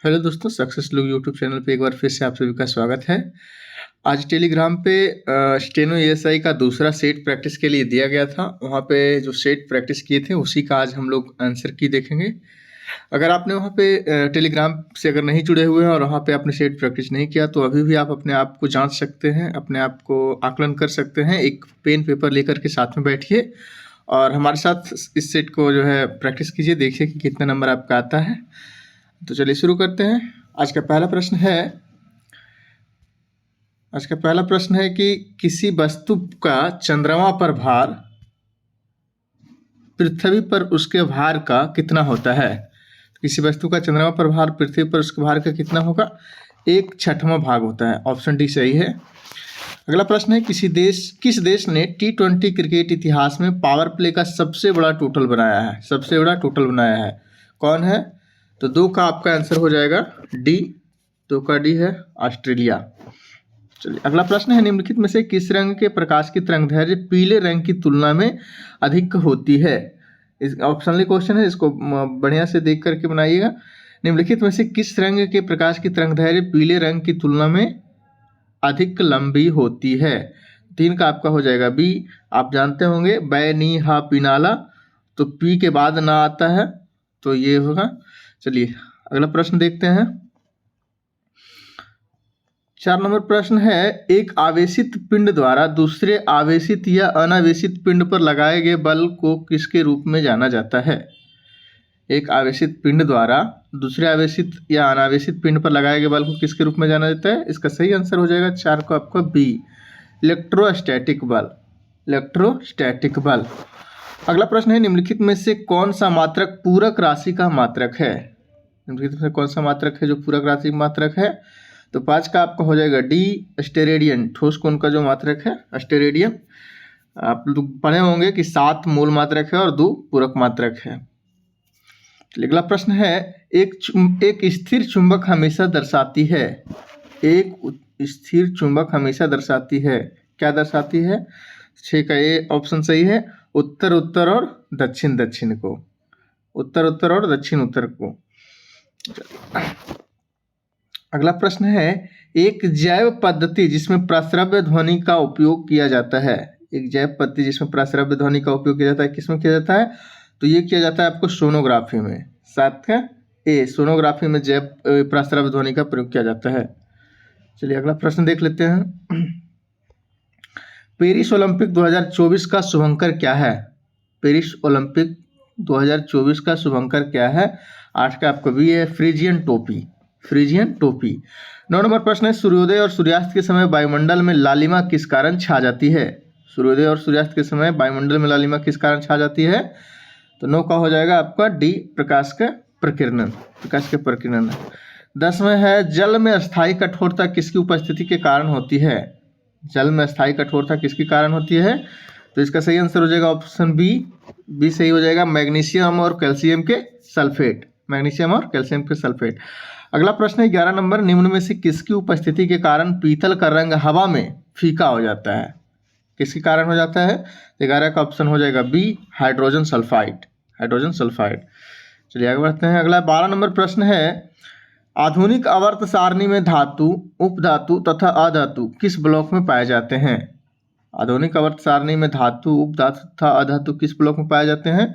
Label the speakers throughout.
Speaker 1: Hello दोस्तों, success लोग YouTube channel पे एक बार फिर से आप सभी का स्वागत है। आज टेलीग्राम पे स्टेनो एएसआई का दूसरा सेट प्रैक्टिस के लिए दिया गया था। वहाँ पे जो सेट प्रैक्टिस किए थे उसी का आज हम लोग आंसर की देखेंगे। अगर आपने वहाँ पे टेलीग्राम से अगर नहीं जुड़े हुए हैं और वहाँ पे आपने सेट प्रैक्टिस नहीं किया तो अभी भी आप अपने आप को जांच सकते हैं, अपने आप को आकलन कर सकते हैं। एक पेन पेपर लेकर के साथ में बैठिए और हमारे साथ इस सेट को जो है प्रैक्टिस कीजिए, देखिए कि कितना नंबर आपका आता है। तो चलिए शुरू करते हैं। आज का पहला प्रश्न है कि किसी वस्तु का चंद्रमा पर भार पृथ्वी पर उसके भार का कितना होता है। किसी वस्तु का चंद्रमा पर भार पृथ्वी पर उसके भार का कितना होगा? 1/6 भाग होता है। ऑप्शन डी सही है। अगला प्रश्न है किस देश ने T20 क्रिकेट इतिहास में पावर प्ले का सबसे बड़ा टोटल बनाया है? कौन है? तो 2 का आपका आंसर हो जाएगा डी। 2 का डी है ऑस्ट्रेलिया। चलिए अगला प्रश्न है निम्नलिखित में से किस रंग के प्रकाश की तरंगदैर्घ्य पीले रंग की तुलना में अधिक होती है? इस ऑप्शनली क्वेश्चन है, इसको बढ़िया से देख करके बनाइएगा। निम्नलिखित में से किस रंग के प्रकाश की तरंगदैर्घ्य पीले रंग की तुलना में अधिक लंबी होती है? 3 का आपका हो जाएगा बी। आप जानते होंगे बैनीहा पिनाला, तो पी के बाद ना आता है तो ये होगा। चलिए अगला प्रश्न देखते हैं। 4 नंबर प्रश्न है एक आवेशित पिंड द्वारा दूसरे आवेशित या अनावेशित पिंड पर लगाए गए बल को किसके रूप में जाना जाता है? एक आवेशित पिंड द्वारा दूसरे आवेशित या अनावेशित पिंड पर लगाए गए बल को किसके रूप में जाना जाता है? इसका सही आंसर हो जाएगा 4 को आपका बी, इलेक्ट्रोस्टैटिक बल। अगला प्रश्न है निम्नलिखित में से कौन सा मात्रक पूरक राशि का मात्रक है? निम्नलिखित में कौन सा मात्रक है जो पूरक राशि का मात्रक है? तो 5 का आपका हो जाएगा डी, स्टेरेडियन। ठोस कोण का जो मात्रक है स्टेरेडियन। आप लोग पढ़े होंगे कि 7 मूल मात्रक है और 2 पूरक मात्रक है। अगला प्रश्न है एक स्थिर चुंबक हमेशा दर्शाती है। एक स्थिर चुंबक हमेशा दर्शाती है, क्या दर्शाती है? 6 का ए ऑप्शन सही है, उत्तर उत्तर और दक्षिण दक्षिण को, उत्तर उत्तर और दक्षिण उत्तर को। अगला प्रश्न है एक जैव पद्धति जिसमें प्रस्रव्य ध्वनि का उपयोग किया जाता है। एक जैव पद्धति जिसमें प्रस्रव्य ध्वनि का उपयोग किया जाता है, किसमें किया जाता है? तो ये किया जाता है आपको सोनोग्राफी में। 7 का ए, सोनोग्राफी में जैव प्रस्रव्य ध्वनि का प्रयोग किया जाता है। चलिए अगला प्रश्न देख लेते हैं। पेरिस ओलंपिक 2024 का शुभंकर क्या है? पेरिस ओलंपिक 2024 का शुभंकर क्या है? 8 का आपको भी है फ्रीजियन टोपी। 9 नंबर प्रश्न है सूर्योदय और सूर्यास्त के समय वायुमंडल में लालिमा किस कारण छा जाती है? सूर्योदय और सूर्यास्त के समय वायुमंडल में लालिमा किस कारण छा जाती है? तो 9 का हो जाएगा आपका डी, प्रकाश के प्रकीर्णन। 10वां है जल में अस्थायी कठोरता किसकी उपस्थिति के कारण होती है? जल में अस्थायी कठोरता किसके कारण होती है? तो इसका सही आंसर हो जाएगा ऑप्शन बी सही हो जाएगा, मैग्नीशियम और कैल्शियम के सल्फेट। अगला प्रश्न है 11 नंबर, निम्न में से किसकी उपस्थिति के कारण पीतल का रंग हवा में फीका हो जाता है? किसके कारण हो जाता है? 11 का ऑप्शन हो जाएगा बी, हाइड्रोजन सल्फाइड। चलिए आगे बढ़ते हैं। अगला 12 नंबर प्रश्न है आधुनिक आवर्त सारणी में धातु, उपधातु तथा अधातु किस ब्लॉक में पाए जाते हैं? आधुनिक आवर्त सारणी में धातु, उपधातु तथा अधातु किस ब्लॉक में पाए जाते हैं?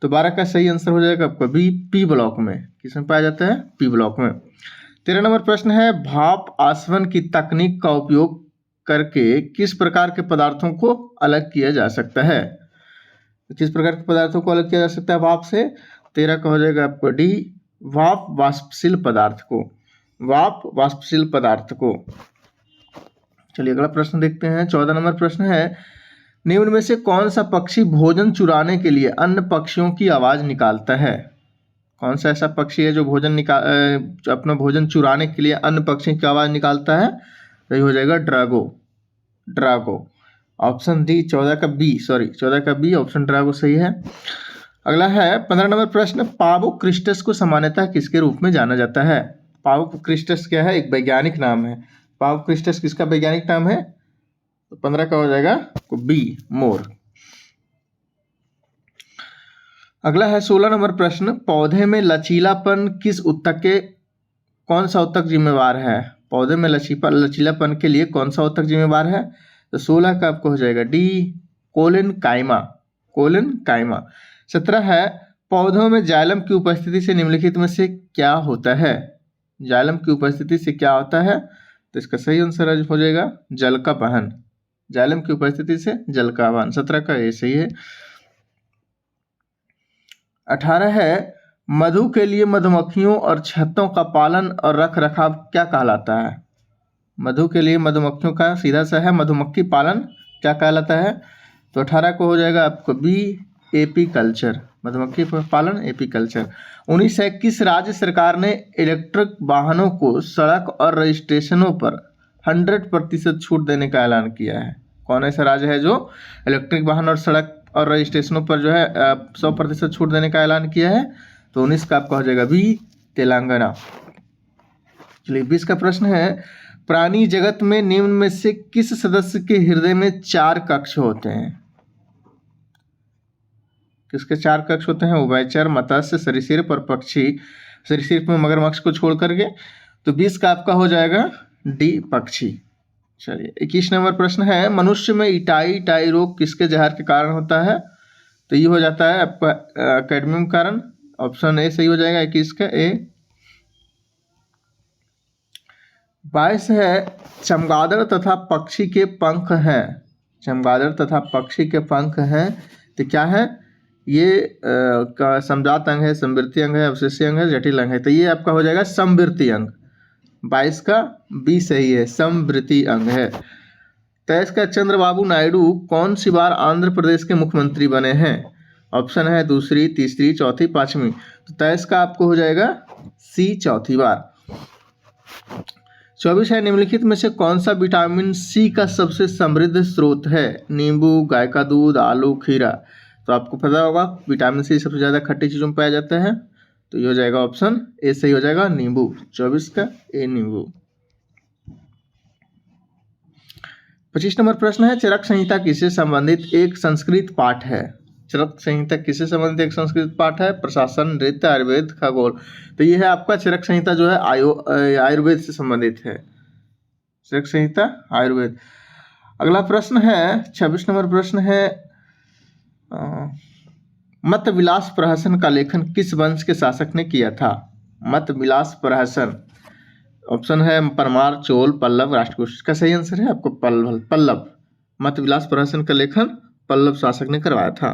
Speaker 1: तो 12 का सही आंसर हो जाएगा आपका बी, पी ब्लॉक में। किसमें पाया जाता है? पी ब्लॉक में। 13 नंबर प्रश्न है भाप आसवन की तकनीक का उपयोग करके किस प्रकार के पदार्थों को अलग किया जा सकता है? किस प्रकार के पदार्थों को अलग किया जा सकता है भाप से? 13 का हो जाएगा आपको डी, भाप वाष्पशील पदार्थ को। चलिए अगला प्रश्न देखते हैं। 14 नंबर प्रश्न है निम्न में से कौन सा पक्षी भोजन चुराने के लिए अन्य पक्षियों की आवाज निकालता है? कौन सा ऐसा पक्षी है जो जो अपना भोजन चुराने के लिए अन्य पक्षियों की आवाज निकालता है? यही हो जाएगा ड्रागो। ऑप्शन डी 14 का बी ऑप्शन ड्रागो सही है। अगला है 15 नंबर प्रश्न पावोक्रिस्टस को सामान्यतः किसके रूप में जाना जाता है? पावोक्रिस्टस क्या है? एक वैज्ञानिक नाम है। पावोक्रिस्टस किसका वैज्ञानिक नाम है? तो 15 का हो जाएगा बी, मोर। अगला है 16 नंबर प्रश्न पौधे में लचीलापन किस ऊतक के कौन सा ऊतक जिम्मेवार है? पौधे में लचीलापन के लिए कौन सा ऊतक जिम्मेवार है? तो 16 का आपको हो जाएगा डी, कोलिन काइमा। 17 है, पौधों में जाइलम की उपस्थिति से निम्नलिखित में से क्या होता है? जाइलम की उपस्थिति से क्या होता है? तो इसका सही आंसर हो जाएगा जल का वहन। जाइलम की उपस्थिति से जल का वहन। 17 का ये सही है। 18 है, मधु के लिए मधुमक्खियों और छत्तों का पालन और रख रखाव क्या कहलाता है? मधु के लिए मधुमक्खियों का सीधा सा है मधुमक्खी पालन क्या कहलाता है? तो 18 को हो जाएगा आपको बी, एपीकल्चर। मधुमक्खी पालन एपीकल्चर। 19 है, किस राज्य सरकार ने इलेक्ट्रिक वाहनों को सड़क और रजिस्ट्रेशनों पर 100% छूट देने का ऐलान किया है? कौन ऐसा राज्य है जो इलेक्ट्रिक वाहन और सड़क और रजिस्ट्रेशनों पर जो है 100% छूट देने का ऐलान किया है? तो 19 का आपका हो जाएगा बी, तेलंगाना। चलिए 20 का प्रश्न है, प्राणी जगत में निम्न में से किस सदस्य के हृदय में 4 कक्ष होते हैं? किसके 4 कक्ष होते हैं? उभयचर, मत्स्य, सरीसृप और पक्षी। सरीसृप में मगरमच्छ को छोड़ करके। तो 20 का आपका हो जाएगा डी, पक्षी। चलिए 21 नंबर प्रश्न है, मनुष्य में इटाई रोग किसके जहर के कारण होता है? तो ये हो जाता है आपका कैडमियम कारण। ऑप्शन ए सही हो जाएगा 21 का ए। 22 है, चमगादड़ तथा पक्षी के पंख हैं। चमगादड़ तथा पक्षी के पंख हैं तो क्या है? ये का समजात अंग है, समवृत्ति अंग है, अवशेषी अंग है, जटिल अंग है। तो ये आपका हो जाएगा समवृत्ति अंग। 22 का बी सही है, समवृत्ति अंग है। 23 का, चंद्रबाबू नायडू कौन सी बार आंध्र प्रदेश के मुख्यमंत्री बने हैं? ऑप्शन है दूसरी, तीसरी, चौथी, पांचवी। तो 23 का आपको हो जाएगा सी, चौथी बार। 24 है, निम्नलिखित में से कौन सा विटामिन सी का सबसे समृद्ध स्रोत है? नींबू, गाय का दूध, आलू, खीरा। तो आपको पता होगा विटामिन सी सबसे ज़्यादा खट्टी चीज़ों में पाया जाता है। तो ये हो जाएगा ऑप्शन ए सही हो जाएगा, नींबू। 24 का ए, नींबू। 25 नंबर प्रश्न है, चरक संहिता किससे संबंधित एक संस्कृत पाठ है? चरक संहिता किससे संबंधित एक संस्कृत पाठ है? प्रशासन, नृत्य, आयुर्वेद, खगोल। तो ये है आपका चरक संहिता जो है आयुर्वेद से संबंधित है। चरक संहिता आयुर्वेद। अगला प्रश्न है 26 नंबर प्रश्न है, मत विलास प्रहसन का लेखन किस वंश के शासक ने किया था? मत विलास प्रहसन। ऑप्शन है परमार, चोल, पल्लव, राष्ट्रकूट। इसका सही आंसर है आपको पल्लव। मत विलास प्रहसन का लेखन पल्लव शासक ने करवाया था।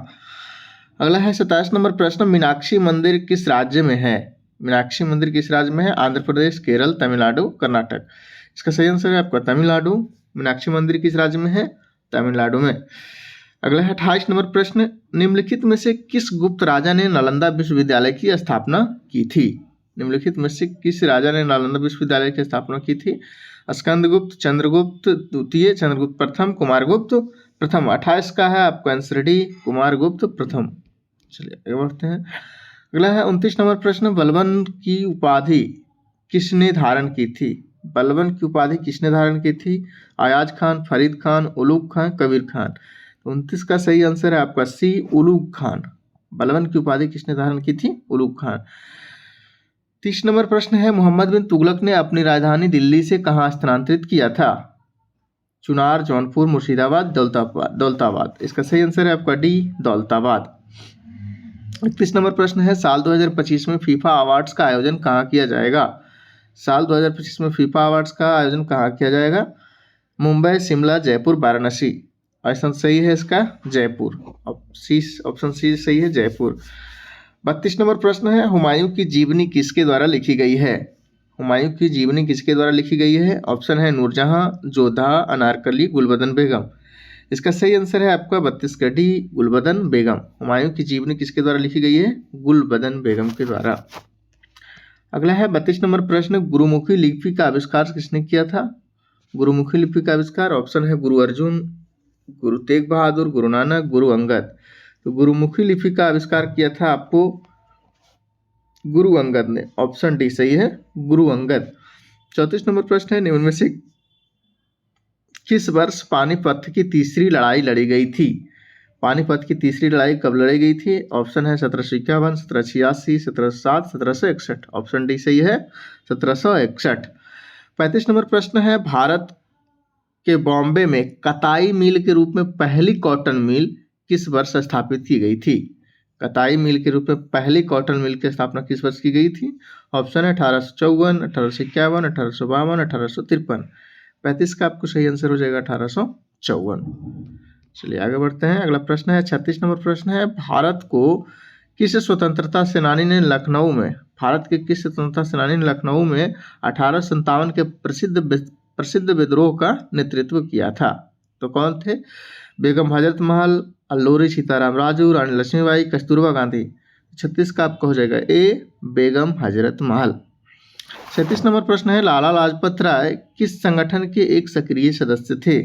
Speaker 1: अगला है 27 नंबर प्रश्न, मीनाक्षी मंदिर किस राज्य में है? मीनाक्षी मंदिर किस राज्य में है? आंध्र प्रदेश, केरल, तमिलनाडु, कर्नाटक। इसका सही आंसर है आपका तमिलनाडु। मीनाक्षी मंदिर किस राज्य में है? तमिलनाडु में। अगला है 28 नंबर प्रश्न, निम्नलिखित में से किस गुप्त राजा ने नालंदा विश्वविद्यालय की स्थापना की थी? निम्नलिखित में से किस राजा ने नालंदा विश्वविद्यालय की स्थापना की थी? स्कंदगुप्त, चंद्रगुप्त द्वितीय, चंद्रगुप्त प्रथम, कुमारगुप्त प्रथम। 28 का है आपका आंसर डी, कुमारगुप्त प्रथम। चलिए आगे बढ़ते हैं। अगला है 29 नंबर प्रश्न, बलबन की उपाधि किसने धारण की थी? बलबन की उपाधि किसने धारण की थी? अयाज खान, फरीद खान, उलूग खान, कबीर खान। 29 का सही आंसर है आपका सी, उलूग खान। बलबन की उपाधि किसने धारण की थी? उलूग खान। 30 नंबर प्रश्न है, मोहम्मद बिन तुगलक ने अपनी राजधानी दिल्ली से कहाँ स्थानांतरित किया था? चुनार, जौनपुर, मुर्शिदाबाद, दौलताबाद। इसका सही आंसर है आपका डी, दौलताबाद। 31 नंबर प्रश्न है, साल 2025 में फीफा अवार्ड्स का आयोजन कहाँ किया जाएगा? साल 2025 में फीफा अवार्ड्स का आयोजन कहाँ किया जाएगा? मुंबई, शिमला, जयपुर, वाराणसी। ऑप्शन सही है इसका जयपुर। ऑप्शन सी सही है, जयपुर। 32 नंबर प्रश्न है, हुमायूं की जीवनी किसके द्वारा लिखी गई है? हुमायूं की जीवनी किसके द्वारा लिखी गई है? ऑप्शन है नूरजहां, जोधा, अनारकली, गुलबदन बेगम। इसका सही आंसर है आपका 32 का डी, गुलबदन बेगम। हुमायूं की जीवनी किसके द्वारा लिखी गई है? गुलबदन बेगम के द्वारा। अगला है 32 नंबर प्रश्न, गुरुमुखी लिपि का आविष्कार किसने किया था? गुरुमुखी लिपि का आविष्कार ऑप्शन है गुरु अर्जुन, गुरु तेग बहादुर, गुरु नानक, गुरु अंगद। तो गुरुमुखी लिपि का आविष्कार किया था आपको गुरु अंगद ने। ऑप्शन डी सही है, गुरु अंगद। 34 नंबर प्रश्न है, निम्न में से किस वर्ष पानीपत की तीसरी लड़ाई लड़ी गई थी? पानीपत की तीसरी लड़ाई कब लड़ी गई थी? ऑप्शन है 1751, 1786, 1707, 1761। ऑप्शन डी सही है, 1761। 35 नंबर प्रश्न है, भारत के बॉम्बे में कताई मिल के रूप में पहली कॉटन मिल किस वर्ष स्थापित की गई थी? कताई मिल के रूप में पहली कॉटन मिल की स्थापना किस वर्ष की गई थी? ऑप्शन है 1854, 1851, 1852, 1853। 35 का आपको सही आंसर हो जाएगा 1854। चलिए आगे बढ़ते हैं। अगला प्रश्न है 36 नंबर प्रश्न है, भारत के किस स्वतंत्रता सेनानी ने लखनऊ में 1857 के प्रसिद्ध विद्रोह का नेतृत्व किया था? तो कौन थे? बेगम हजरत महल, अल्लूरी सीताराम राजू, रानी लक्ष्मीबाई, कस्तूरबा गांधी। 36 का आपका हो जाएगा ए, बेगम हजरत महल। 37 नंबर प्रश्न है, लाला लाजपत राय किस संगठन के एक सक्रिय सदस्य थे?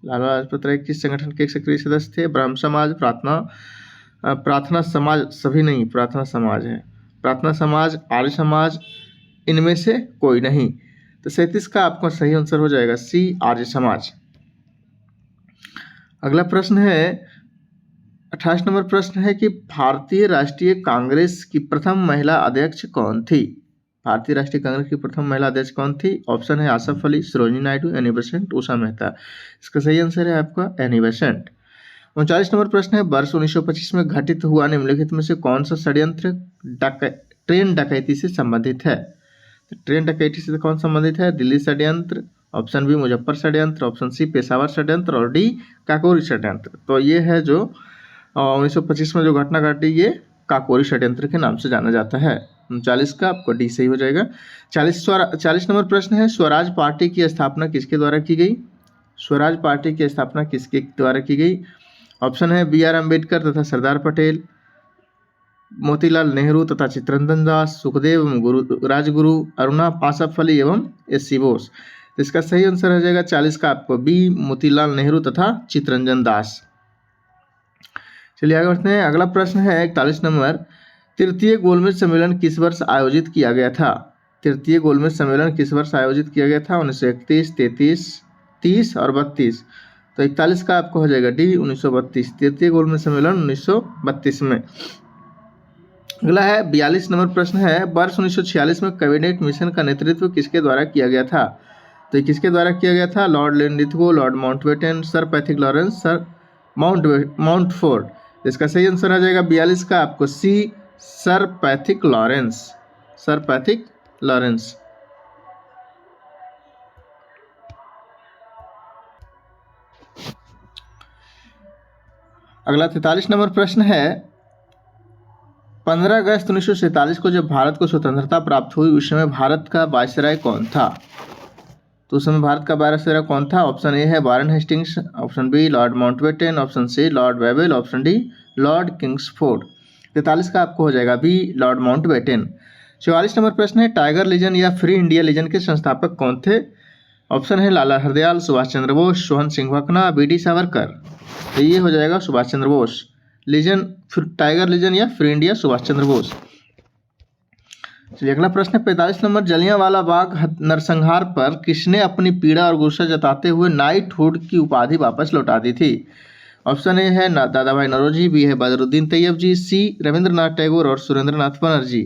Speaker 1: लाला लाजपत राय किस संगठन के एक सक्रिय सदस्य थे? ब्रह्म समाज, प्रार्थना समाज, सभी नहीं, प्रार्थना समाज है, प्रार्थना समाज, आर्य समाज, इनमें से कोई नहीं। तो 37 का आपका सही आंसर हो जाएगा सी, आर्य समाज। अगला प्रश्न है 28 नंबर प्रश्न है कि भारतीय राष्ट्रीय कांग्रेस की प्रथम महिला अध्यक्ष कौन थी? भारतीय राष्ट्रीय कांग्रेस की प्रथम महिला अध्यक्ष कौन थी? ऑप्शन है आसफ अली, सरोजिनी नायडू, एनी बेसेंट, उषा मेहता। इसका सही आंसर है आपका एनी बेसेंट। 39 नंबर प्रश्न है, वर्ष 1925 में घटित हुआ निम्नलिखित में से कौन सा षड्यंत्र ट्रेन डकैती से संबंधित है? तो ट्रेन डकैती से कौन संबंधित है? दिल्ली षड्यंत्र, ऑप्शन बी मुजफ्फर षड्यंत्र, ऑप्शन सी पेशावर षड्यंत्र और डी काकोरी षड्यंत्र। तो ये है जो 1925 में जो घटना घटी, ये काकोरी षड्यंत्र के नाम से जाना जाता है। 39 का आपको डी सही हो जाएगा। 40 नंबर प्रश्न है, स्वराज पार्टी की स्थापना किसके द्वारा की गई? स्वराज पार्टी की स्थापना किसके द्वारा की गई? ऑप्शन है बी आर अम्बेडकर तथा सरदार पटेल, मोतीलाल नेहरू तथा चित्तरंजन दास, सुखदेव एवं राजगुरु, अरुणा आसफ अली एवं एस सी बोस। इसका सही आंसर हो जाएगा 40 का आपको बी, मोतीलाल नेहरू तथा चित्तरंजन दास। चलिए आगे बढ़ते हैं। अगला प्रश्न है 41 नंबर, तृतीय गोलमेज सम्मेलन किस वर्ष आयोजित किया गया था? तृतीय गोलमेज सम्मेलन किस वर्ष आयोजित किया गया था? 1931, 33, 30 और 32। तो 41 का आपको हो जाएगा डी, 1932। तृतीय गोलमेज सम्मेलन 1932 में। अगला है 42 नंबर प्रश्न है, वर्ष 1946 में कैबिनेट मिशन का नेतृत्व किसके द्वारा किया गया था? तो ये किसके द्वारा किया गया था? Lord Linlithgow, lord Mountbatten, sir Pethick Lawrence, sir Mountford. इसका सही आंसर आ जाएगा 42 का आपको C, sir Pethick Lawrence, sir Pethick Lawrence. अगला 43 नंबर प्रश्न है, 15 अगस्त 1947 को जब भारत को स्वतंत्रता प्राप्त हुई उस समय भारत का वायसराय कौन था? तो उस समय भारत का वायसराय कौन था? ऑप्शन ए है Warren Hastings, option B lord Mountbatten, option C lord Wavell, option D lord Kingsford. 43 का आपको हो जाएगा बी, लॉर्ड माउंटबेटन। 44 नंबर प्रश्न है, टाइगर लीजन या फ्री इंडिया लीजन के संस्थापक कौन थे? ऑप्शन है लाला हरदयाल, सुभाष चंद्र बोस, सोहन सिंह भकना, बी डी सावरकर। तो ये हो जाएगा Subhash Chandra Bose. Legion, tiger legion या फ्री इंडिया, सुभाष चंद्र बोस। चलिए अगला प्रश्न है 45 नंबर, जलियांवाला बाग नरसंहार पर किसने अपनी पीड़ा और गुस्सा जताते हुए नाइटहुड की उपाधि वापस लौटा दी थी? ऑप्शन ए है दादा भाई नौरोजी, बी है बदरुद्दीन तैयब जी, सी रविंद्रनाथ टैगोर और सुरेंद्रनाथ बनर्जी।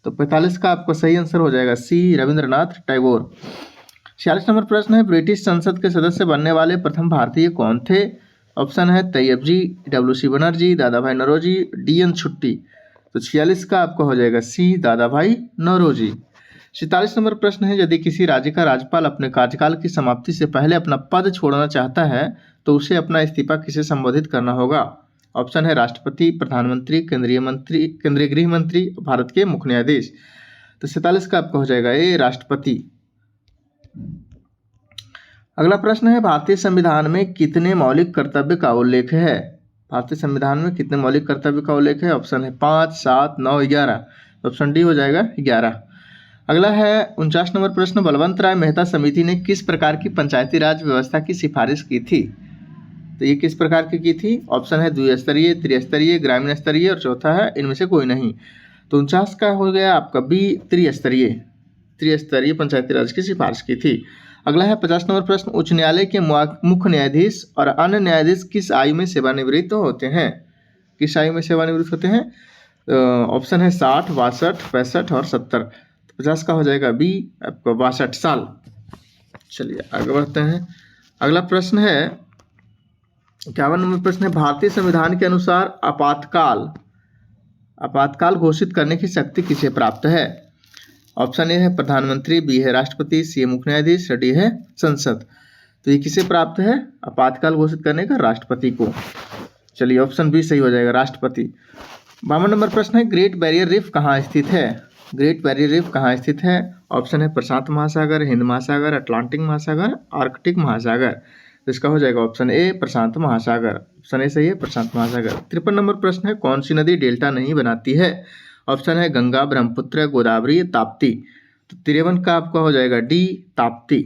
Speaker 1: तो 45 का आपका सही आंसर हो जाएगा सी, रविंद्रनाथ टैगोर। 46 नंबर प्रश्न है, ब्रिटिश संसद के सदस्य बनने वाले प्रथम भारतीय कौन थे? ऑप्शन है तैयब जी, डब्ल्यू सी बनर्जी, दादा भाई नौरोजी, डी एन छुट्टी। तो 46 का आपका हो जाएगा सी, दादा भाई नौरोजी। 47 नंबर प्रश्न है, यदि किसी राज्य का राज्यपाल अपने कार्यकाल की समाप्ति से पहले अपना पद छोड़ना चाहता है तो उसे अपना इस्तीफा किसे संबोधित करना होगा? ऑप्शन है राष्ट्रपति, प्रधानमंत्री, केंद्रीय गृह मंत्री, भारत के मुख्य न्यायाधीश। तो 47 का आपका हो जाएगा ए, राष्ट्रपति। अगला प्रश्न है, भारतीय संविधान में कितने मौलिक कर्तव्य का उल्लेख है? भारतीय संविधान में कितने मौलिक कर्तव्य का उल्लेख है? ऑप्शन है 5, 7, 9, 11। ऑप्शन डी हो जाएगा 11। अगला है 49 नंबर प्रश्न, बलवंत राय मेहता समिति ने किस प्रकार की पंचायती राज व्यवस्था की सिफारिश की थी? तो ये किस प्रकार की थी? ऑप्शन है द्विस्तरीय, त्रिस्तरीय, ग्रामीण स्तरीय और चौथा है इनमें से कोई नहीं। तो 49 का हो गया आपका बी, त्रिस्तरीय पंचायती राज की सिफारिश की थी। अगला है 50 नंबर प्रश्न, उच्च न्यायालय के मुख्य न्यायाधीश और अन्य न्यायाधीश किस आयु में सेवानिवृत्त होते हैं? किस आयु में सेवानिवृत्त होते हैं? ऑप्शन है 60, 62, 65 और 70। 50 का हो जाएगा बी, आपको 62 साल। चलिए आगे बढ़ते हैं। अगला प्रश्न है 51 नंबर प्रश्न है, भारतीय संविधान के अनुसार आपातकाल घोषित करने की शक्ति किसे प्राप्त है? ऑप्शन ए है प्रधानमंत्री, बी है राष्ट्रपति, सी है मुख्य न्यायाधीश, डी है संसद। तो ये किसे प्राप्त है आपातकाल घोषित करने का? राष्ट्रपति को। चलिए ऑप्शन बी सही हो जाएगा, राष्ट्रपति। 52 नंबर प्रश्न है, ग्रेट बैरियर रीफ कहाँ स्थित है? ग्रेट बैरियर रीफ कहाँ स्थित है? ऑप्शन है प्रशांत महासागर, हिंद महासागर, अटलांटिक महासागर, आर्कटिक महासागर। तो इसका हो जाएगा ऑप्शन ए प्रशांत महासागर। ऑप्शन ए सही है, प्रशांत महासागर। 53 नंबर प्रश्न है, कौन सी नदी डेल्टा नहीं बनाती है? ऑप्शन है गंगा, ब्रह्मपुत्र, गोदावरी, ताप्ती। तो 53 का आपका हो जाएगा डी, ताप्ती।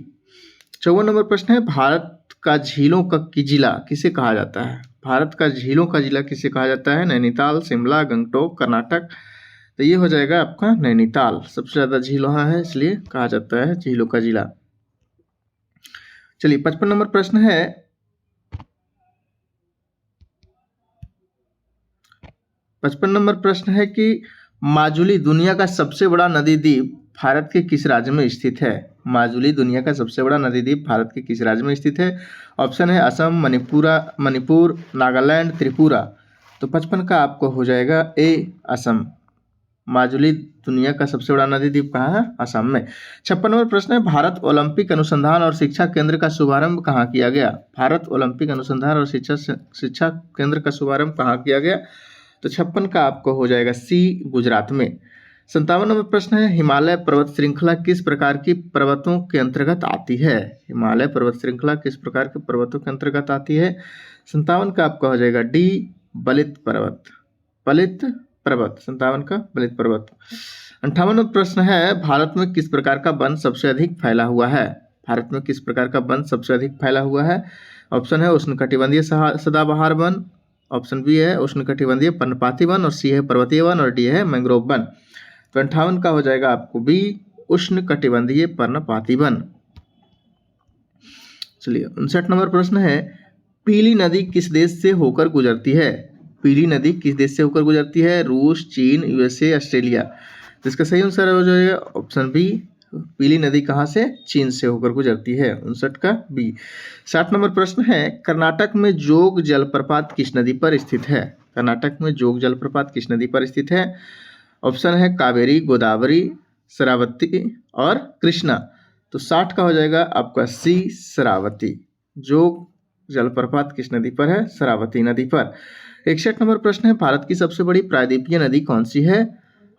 Speaker 1: 54 नंबर प्रश्न है, भारत का झीलों का जिला किसे कहा जाता है? भारत का झीलों का जिला किसे कहा जाता है? नैनीताल, शिमला, गंगटोक, कर्नाटक। तो ये हो जाएगा आपका नैनीताल। सबसे ज़्यादा झील वहाँ है, इसलिए कहा जाता है झीलों का जिला। चलिए 55 नंबर प्रश्न है, 55 नंबर प्रश्न है कि माजुली दुनिया का सबसे बड़ा नदी द्वीप भारत के किस राज्य में स्थित है? माजुली दुनिया का सबसे बड़ा नदी द्वीप भारत के किस राज्य में स्थित है? ऑप्शन है असम, मणिपुर, नागालैंड, त्रिपुरा। तो 55 का आपको हो जाएगा ए, असम। माजुली दुनिया का सबसे बड़ा नदी द्वीप कहाँ है? असम में। 56 नंबर प्रश्न है, भारत ओलंपिक अनुसंधान और शिक्षा केंद्र का शुभारंभ कहाँ किया गया? भारत ओलंपिक अनुसंधान और शिक्षा केंद्र का शुभारंभ कहाँ किया गया? तो 56 का आपको हो जाएगा सी, गुजरात में। 57 नंबर प्रश्न है, हिमालय पर्वत श्रृंखला किस प्रकार की पर्वतों के अंतर्गत आती है? हिमालय पर्वत श्रृंखला किस प्रकार के पर्वतों के अंतर्गत आती है? 57 का आपका हो जाएगा डी, बलित पर्वत। 57 का बलित पर्वत। 58 नंबर प्रश्न है, भारत में किस प्रकार का वन सबसे अधिक फैला हुआ है? भारत में किस प्रकार का वन सबसे अधिक फैला हुआ है? ऑप्शन है उष्णकटिबंधीय सदाबहार वन, ऑप्शन बी है उष्णकटिबंधीय पर्णपाती वन, और सी है पर्वतीय वन, और डी है मैंग्रोव वन। तो 58 का हो जाएगा आपको बी, उष्णकटिबंधीय पर्णपाती वन। चलिए 59 नंबर प्रश्न है, पीली नदी किस देश से होकर गुजरती है? पीली नदी किस देश से होकर गुजरती है? रूस, चीन, यूएसए, ऑस्ट्रेलिया। तो इसका सही आंसर हो जाएगा ऑप्शन बी, पीली नदी कहाँ से? चीन से होकर गुजरती है। 59 का बी। 60 नंबर प्रश्न है, कर्नाटक में जोग जलप्रपात किस नदी पर स्थित है? कर्नाटक में जोग जलप्रपात किस नदी पर स्थित है? ऑप्शन है कावेरी, गोदावरी, शरावती और कृष्णा। तो 60 का हो जाएगा आपका सी, शरावती। जोग जलप्रपात किस नदी पर है? शरावती नदी पर। 61 नंबर प्रश्न है, भारत की सबसे बड़ी प्रायद्वीपीय नदी कौन सी है?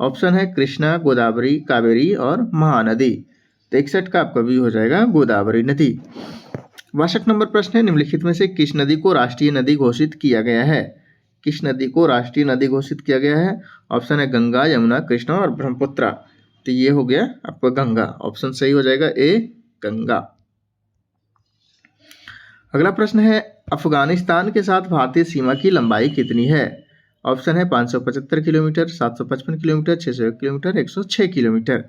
Speaker 1: ऑप्शन है कृष्णा, गोदावरी, कावेरी और महानदी। तो 61 का आपका भी हो जाएगा गोदावरी नदी। 62 नंबर प्रश्न है, निम्नलिखित में से किस नदी को राष्ट्रीय नदी घोषित किया गया है? किस नदी को राष्ट्रीय नदी घोषित किया गया है? ऑप्शन है गंगा, यमुना, कृष्णा और ब्रह्मपुत्र। तो ये हो गया आपका गंगा। ऑप्शन सही हो जाएगा ए, गंगा। अगला प्रश्न है, अफगानिस्तान के साथ भारतीय सीमा की लंबाई कितनी है? ऑप्शन है 575 किलोमीटर, 755 किलोमीटर, 601 किलोमीटर, 106 किलोमीटर।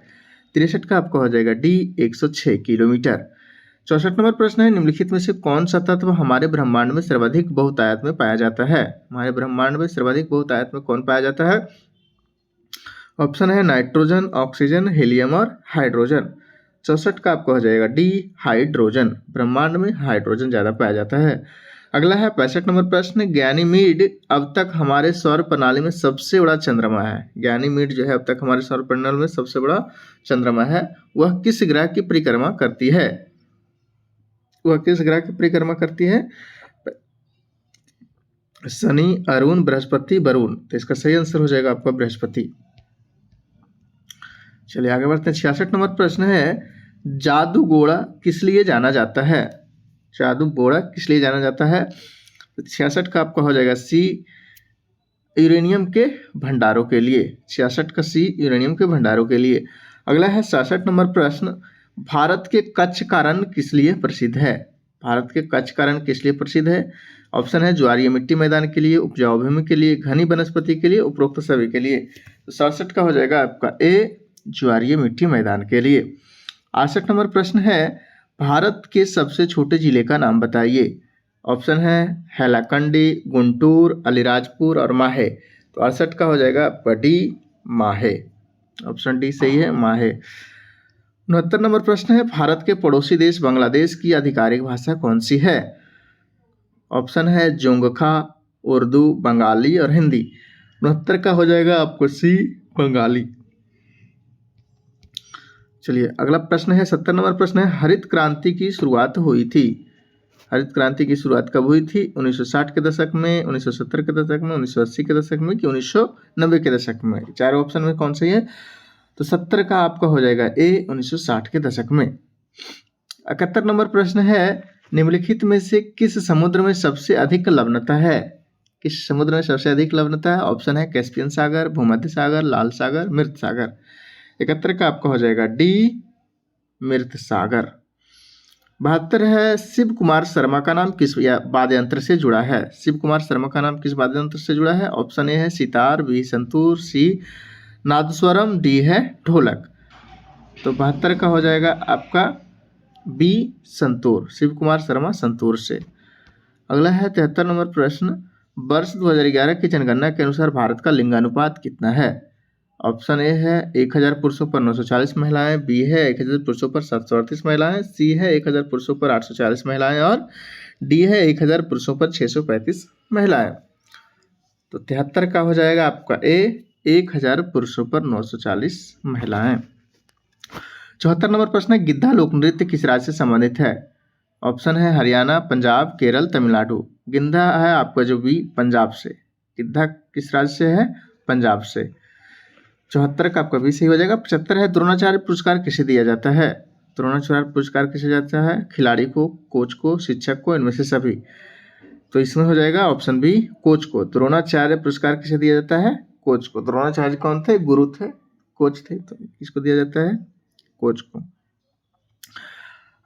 Speaker 1: 63 का आपका हो जाएगा डी, 106 किलोमीटर। 64 नंबर प्रश्न है, निम्नलिखित में से कौन सा तत्व हमारे ब्रह्मांड में सर्वाधिक बहुतायत में पाया जाता है? हमारे ब्रह्मांड में सर्वाधिक बहुतायत में कौन पाया जाता है? ऑप्शन है नाइट्रोजन, ऑक्सीजन, हीलियम और हाइड्रोजन। 64 का आपका हो जाएगा डी, हाइड्रोजन। ब्रह्मांड में हाइड्रोजन ज़्यादा पाया जाता है। अगला है 65 नंबर प्रश्न, गैनीमीड अब तक हमारे सौर प्रणाली में सबसे बड़ा चंद्रमा है। गैनीमीड जो है अब तक हमारे सौर प्रणाली में सबसे बड़ा चंद्रमा है। वह किस ग्रह की परिक्रमा करती है? वह किस ग्रह की परिक्रमा करती है? शनि, अरुण, बृहस्पति, वरुण। तो इसका सही आंसर हो जाएगा आपका बृहस्पति। चलिए आगे बढ़ते हैं। 66 नंबर प्रश्न है, जादूगोड़ा किस लिए जाना जाता है? जादूगोड़ा किस लिए जाना जाता है? 66 का आपका हो जाएगा सी, यूरेनियम के भंडारों के लिए। 66 का सी, यूरेनियम के भंडारों के लिए। अगला है 67 नंबर प्रश्न, भारत के कच्छ का रण किस लिए प्रसिद्ध है? भारत के कच्छ का रण किस लिए प्रसिद्ध है? ऑप्शन है ज्वारीय मिट्टी मैदान के लिए, उपजाऊ भूमि के लिए, घनी वनस्पति के लिए, उपरोक्त सभी के लिए। तो 67 का हो जाएगा आपका ए, ज्वारीय मिट्टी मैदान के लिए। 68 नंबर प्रश्न है, भारत के सबसे छोटे जिले का नाम बताइए। ऑप्शन है हैलाकंडी, गुंटूर, अलीराजपुर और माहे। तो 68 का हो जाएगा आपका डी, माहे। ऑप्शन डी सही है, माहे। 69 नंबर प्रश्न है, भारत के पड़ोसी देश बांग्लादेश की आधिकारिक भाषा कौन सी है? ऑप्शन है जोंगखा, उर्दू, बंगाली और हिंदी। 69 का हो जाएगा आपको सी, बंगाली। चलिए अगला प्रश्न है 70 नंबर प्रश्न है, हरित क्रांति की शुरुआत हुई थी। हरित क्रांति की शुरुआत कब हुई थी? 1960 के दशक में, 1970 के दशक में, 1980 के दशक में कि 1990 के दशक में? चारों ऑप्शन में कौन सही है? तो 70 का आपका हो जाएगा ए, 1960 के दशक में। 71 नंबर प्रश्न है, निम्नलिखित में से किस समुद्र में सबसे अधिक लवणता है? किस समुद्र में सबसे अधिक लवणता है? ऑप्शन है कैस्पियन सागर, भूमध्य सागर, लाल सागर, मृत सागर। 71 का आपका हो जाएगा डी, मृत सागर। 72 है, शिव कुमार शर्मा का नाम किस वाद्य यंत्र से जुड़ा है? शिव कुमार शर्मा का नाम किस वाद्य यंत्र से जुड़ा है? ऑप्शन ए है सितार, बी संतूर, सी नादस्वरम, डी है ढोलक। तो 72 का हो जाएगा आपका बी, संतूर। शिव कुमार शर्मा संतूर से। अगला है 73 नंबर प्रश्न, वर्ष 2011 की जनगणना के अनुसार भारत का लिंगानुपात कितना है? ऑप्शन ए है 1000 पुरुषों पर 940 महिलाएं, बी है 1000 पुरुषों पर 738 महिलाएं, सी है 1000 पुरुषों पर 840 महिलाएं और डी है 1000 पुरुषों पर 635 महिलाएं। तो 73 का हो जाएगा आपका ए, 1000 पुरुषों पर 940 महिलाएं। 74 नंबर प्रश्न है, गिद्धा लोक नृत्य किस राज्य से संबंधित है? ऑप्शन है हरियाणा, पंजाब, केरल, तमिलनाडु। गिद्धा है आपका जो बी, पंजाब से। गिद्धा किस राज्य से है? पंजाब से। 74 का आपका भी सही हो जाएगा। 75 है, द्रोणाचार्य पुरस्कार किसे दिया जाता है? द्रोणाचार्य पुरस्कार किसे जाता है? खिलाड़ी को, कोच को, शिक्षक को, इनमें से सभी। तो इसमें हो जाएगा ऑप्शन बी, कोच को। द्रोणाचार्य पुरस्कार किसे दिया जाता है? कोच को। द्रोणाचार्य कौन थे? गुरु थे, कोच थे, तो किसको दिया जाता है? कोच को।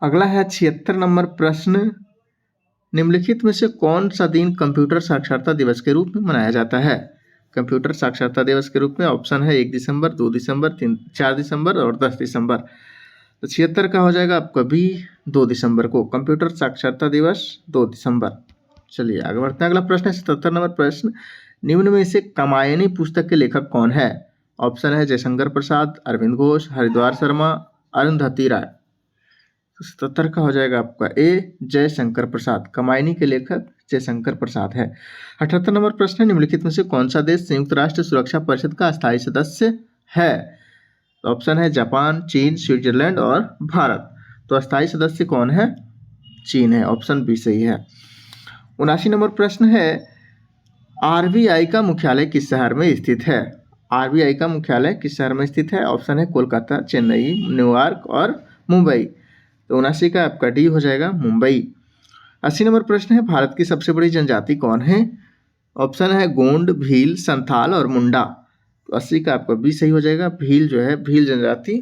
Speaker 1: अगला है 76 नंबर प्रश्न, निम्नलिखित में से कौन सा दिन कंप्यूटर साक्षरता दिवस के रूप में मनाया जाता है? कंप्यूटर साक्षरता दिवस के रूप में ऑप्शन है 1 दिसंबर, 2 दिसंबर, 4 दिसंबर और 10 दिसंबर। तो 76 का हो जाएगा आपका बी, 2 दिसंबर को। कंप्यूटर साक्षरता दिवस 2 दिसंबर। चलिए आगे बढ़ते हैं। अगला प्रश्न है 77 नंबर प्रश्न, निम्न में से कामायनी पुस्तक के लेखक कौन है? ऑप्शन है जयशंकर प्रसाद, अरविंद घोष, हरिद्वार शर्मा, अरुंधति राय। तो 77 का हो जाएगा आपका ए, जयशंकर प्रसाद। कामायनी के लेखक जयशंकर प्रसाद है। 78 नंबर प्रश्न है, निम्नलिखित में से कौन सा देश संयुक्त राष्ट्र सुरक्षा परिषद का अस्थायी सदस्य है? ऑप्शन है जापान, चीन, स्विट्जरलैंड और भारत। तो अस्थायी सदस्य कौन है? चीन है। ऑप्शन बी सही है। 79 नंबर प्रश्न है, आरबीआई का मुख्यालय किस शहर में स्थित है? आरबीआई का मुख्यालय किस शहर में स्थित है? ऑप्शन है कोलकाता, चेन्नई, न्यूयॉर्क और मुंबई। तो 79 का आपका डी हो जाएगा, मुंबई। 80 नंबर प्रश्न है, भारत की सबसे बड़ी जनजाति कौन है? ऑप्शन है गोंड, भील, संथाल और मुंडा। तो 80 का आपका बी सही हो जाएगा। भील जो है, भील जनजाति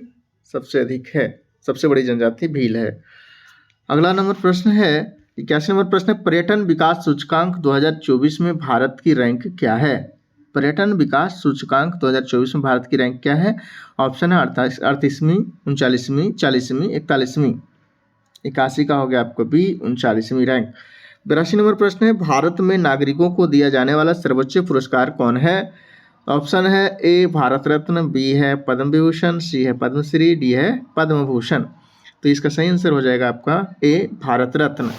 Speaker 1: सबसे अधिक है, सबसे बड़ी जनजाति भील है। अगला नंबर प्रश्न है 81 नंबर प्रश्न है, पर्यटन विकास सूचकांक 2024 में भारत की रैंक क्या है? पर्यटन विकास सूचकांक 2024 में भारत की रैंक क्या है? ऑप्शन है 38वीं, 39वीं, 40वीं, 41वीं। 81 का हो गया आपको बी, 39वीं रैंक। 82 नंबर प्रश्न है, भारत में नागरिकों को दिया जाने वाला सर्वोच्च पुरस्कार कौन है? ऑप्शन है ए भारत रत्न, बी है पद्म विभूषण, सी है पद्मश्री, डी है पद्म भूषण। तो इसका सही आंसर हो जाएगा आपका ए, भारत रत्न।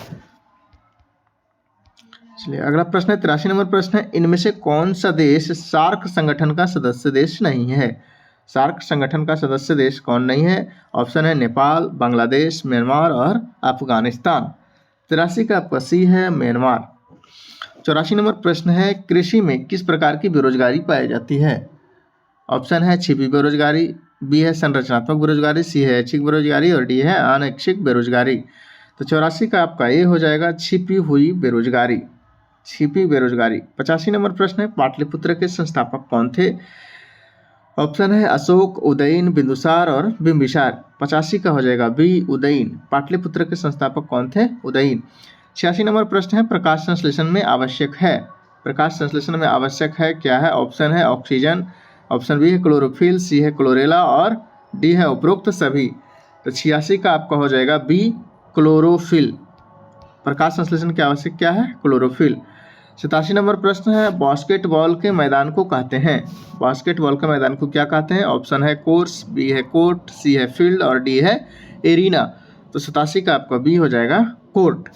Speaker 1: चलिए अगला प्रश्न है 83 नंबर प्रश्न है, इनमें से कौन सा देश सार्क संगठन का सदस्य देश नहीं है? सार्क संगठन का सदस्य देश कौन नहीं है? ऑप्शन है नेपाल, बांग्लादेश, म्यांमार और अफगानिस्तान। 83 का आपका सी है, म्यांमार। 84 नंबर प्रश्न है, कृषि में किस प्रकार की बेरोजगारी पाई जाती है? ऑप्शन है छिपी बेरोजगारी, बी है संरचनात्मक बेरोजगारी, सी है ऐच्छिक बेरोजगारी और डी है अनैच्छिक बेरोजगारी। तो 84 का आपका ए हो जाएगा, छिपी हुई बेरोजगारी, छिपी बेरोजगारी। 85 नंबर प्रश्न है, पाटलिपुत्र के संस्थापक कौन थे? ऑप्शन है अशोक, उदयन, बिंदुसार और बिंबिसार। 85 का हो जाएगा बी, उदयन। पाटलिपुत्र के संस्थापक कौन थे? उदयन। 86 नंबर प्रश्न है, प्रकाश संश्लेषण में आवश्यक है, प्रकाश संश्लेषण में आवश्यक है क्या है? ऑप्शन है ऑक्सीजन, ऑप्शन बी है क्लोरोफिल, सी है क्लोरेला और डी है उपरोक्त सभी। तो 86 का आपका हो जाएगा बी, क्लोरोफिल। प्रकाश संश्लेषण की आवश्यक क्या है? क्लोरोफिल। 87 नंबर प्रश्न है, बास्केटबॉल के मैदान को कहते हैं। बास्केटबॉल के मैदान को क्या कहते हैं? ऑप्शन है कोर्स, बी है कोर्ट, सी है फील्ड और डी है एरिना। तो 87 का आपका बी हो जाएगा कोर्ट।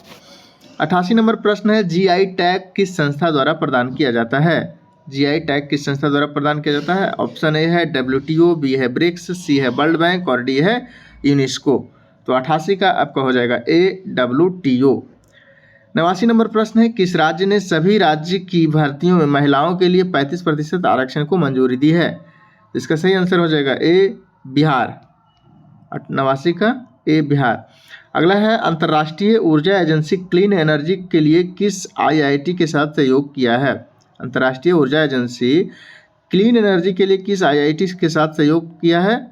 Speaker 1: 88 नंबर प्रश्न है, जीआई टैग किस संस्था द्वारा प्रदान किया जाता है? जीआई टैग किस संस्था द्वारा प्रदान किया जाता है? ऑप्शन ए है WTO, बी है ब्रिक्स, सी है वर्ल्ड बैंक और डी है यूनेस्को। तो 88 का आपका हो जाएगा AWTO। 89 नंबर प्रश्न है, किस राज्य ने सभी राज्य की भर्तियों में महिलाओं के लिए 35% आरक्षण को मंजूरी दी है? इसका सही आंसर हो जाएगा ए बिहार। 89 का ए बिहार। अगला है, अंतर्राष्ट्रीय ऊर्जा एजेंसी क्लीन एनर्जी के लिए किस IIT के साथ सहयोग किया है? अंतर्राष्ट्रीय ऊर्जा एजेंसी क्लीन एनर्जी के लिए किस IIT के साथ सहयोग किया है?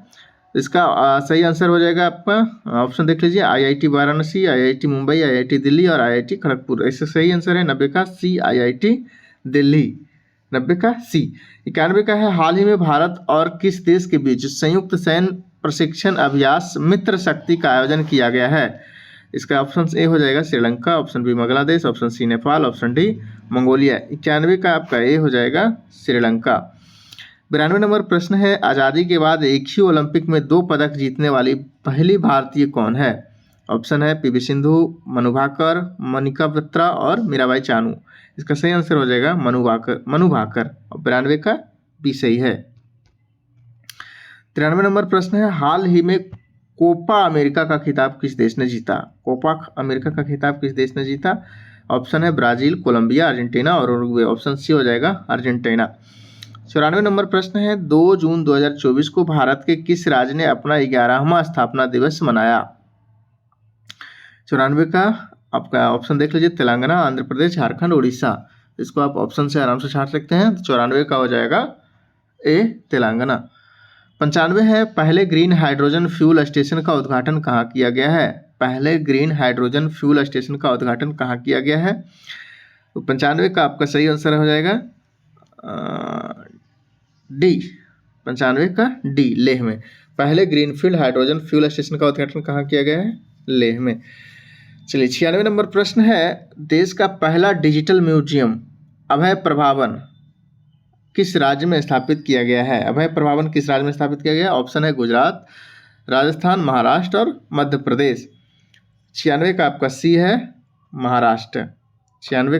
Speaker 1: इसका सही आंसर हो जाएगा आपका, ऑप्शन देख लीजिए, IIT Varanasi, IIT Mumbai, IIT Delhi और IIT खड़गपुर। इसका सही आंसर है 90 का सी, IIT दिल्ली। 90 का सी। 91 का है, हाल ही में भारत और किस देश के बीच संयुक्त सैन्य प्रशिक्षण अभ्यास मित्र शक्ति का आयोजन किया गया है? इसका ऑप्शन ए हो जाएगा Sri Lanka, option B Bangladesh, option C Nepal, option D Mongolia. 91 का आपका ए हो जाएगा श्रीलंका। 92 नंबर प्रश्न है, आज़ादी के बाद एक ही ओलंपिक में 2 पदक जीतने वाली पहली भारतीय कौन है? ऑप्शन है PV सिंधु, मनु भाकर, मनिका बत्रा और मीराबाई चानू। इसका सही आंसर हो जाएगा मनु भाकर। और 92 का बी सही है। 93 नंबर प्रश्न है, हाल ही में कोपा अमेरिका का खिताब किस देश ने जीता? कोपा अमेरिका का खिताब किस देश ने जीता? ऑप्शन है ब्राजील, कोलंबिया, अर्जेंटीना और उरुग्वे। ऑप्शन सी हो जाएगा अर्जेंटीना। 94 नंबर प्रश्न है, 2 जून 2024 को भारत के किस राज्य ने अपना 11वां स्थापना दिवस मनाया? 94 का आपका ऑप्शन देख लीजिए, तेलंगाना, आंध्र प्रदेश, झारखंड, उड़ीसा। इसको आप ऑप्शन से आराम से छाट सकते हैं। 94 का हो जाएगा ए तेलंगाना। 95 है, पहले ग्रीन हाइड्रोजन फ्यूल स्टेशन का उद्घाटन कहाँ किया गया है? पहले ग्रीन हाइड्रोजन फ्यूल स्टेशन का उद्घाटन कहाँ किया गया है? तो 95 का आपका सही आंसर हो जाएगा डी। 95 का डी, लेह में। पहले ग्रीनफील्ड हाइड्रोजन फ्यूल स्टेशन का उद्घाटन कहाँ किया गया है? लेह में। चलिए 96 नंबर प्रश्न है, देश का पहला डिजिटल म्यूजियम अभय प्रभावन किस राज्य में स्थापित किया गया है? अभय प्रभावन किस राज्य में स्थापित किया गया है? ऑप्शन है गुजरात, राजस्थान, महाराष्ट्र और मध्य प्रदेश। 96 का आपका सी है महाराष्ट्र। 96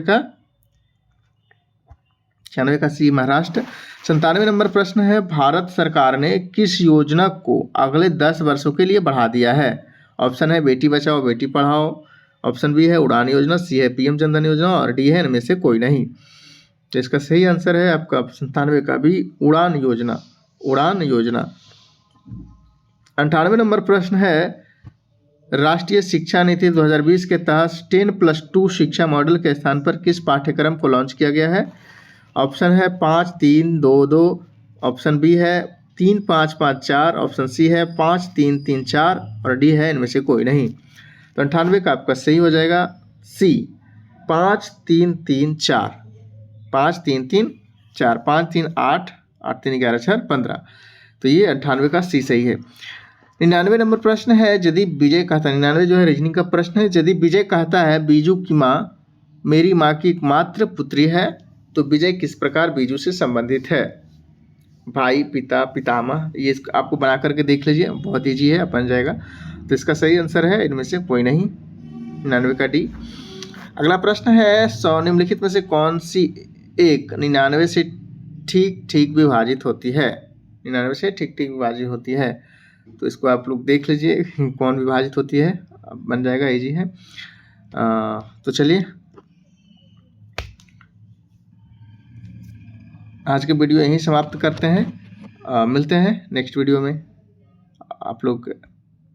Speaker 1: का सी महाराष्ट्र। 97 नंबर प्रश्न है, भारत सरकार ने किस योजना को अगले 10 वर्षों के लिए बढ़ा दिया है? ऑप्शन है बेटी बचाओ बेटी पढ़ाओ, ऑप्शन बी है उड़ान योजना, सी है PM जनधन योजना और डी है इनमें से कोई नहीं। तो इसका सही आंसर है आपका 97 का भी उड़ान योजना। 98 नंबर प्रश्न है, राष्ट्रीय शिक्षा नीति 2020 के तहत 10+2 शिक्षा मॉडल के स्थान पर किस पाठ्यक्रम को लॉन्च किया गया है? ऑप्शन है 5-3-2-2, ऑप्शन बी है 3-5-5-4, ऑप्शन सी है 5-3-3-4 और डी है इनमें से कोई नहीं। तो 98 का आपका सही हो जाएगा सी, 5-3-3-4। 5-3-3-4, 5-3-8, 8-3-11-4-15। तो ये 98 का सी सही है। 99 नंबर प्रश्न है, यदि विजय कहता है, 99 जो है रीजनिंग का प्रश्न है, यदि विजय कहता है बीजू की माँ मेरी माँ की एकमात्र पुत्री है, तो विजय किस प्रकार बीजू से संबंधित है? भाई, पिता, पितामह, ये आपको बना करके देख लीजिए, बहुत ईजी है, बन जाएगा। तो इसका सही आंसर है इनमें से कोई नहीं, 99 का डी। अगला प्रश्न है, 100 निम्नलिखित में से कौन सी एक 99 से ठीक ठीक विभाजित होती है? 99 से ठीक ठीक विभाजित होती है। तो इसको आप लोग देख लीजिए कौन विभाजित होती है, बन जाएगा, इजी है। तो चलिए आज के वीडियो यहीं समाप्त करते हैं। मिलते हैं नेक्स्ट वीडियो में। आप लोग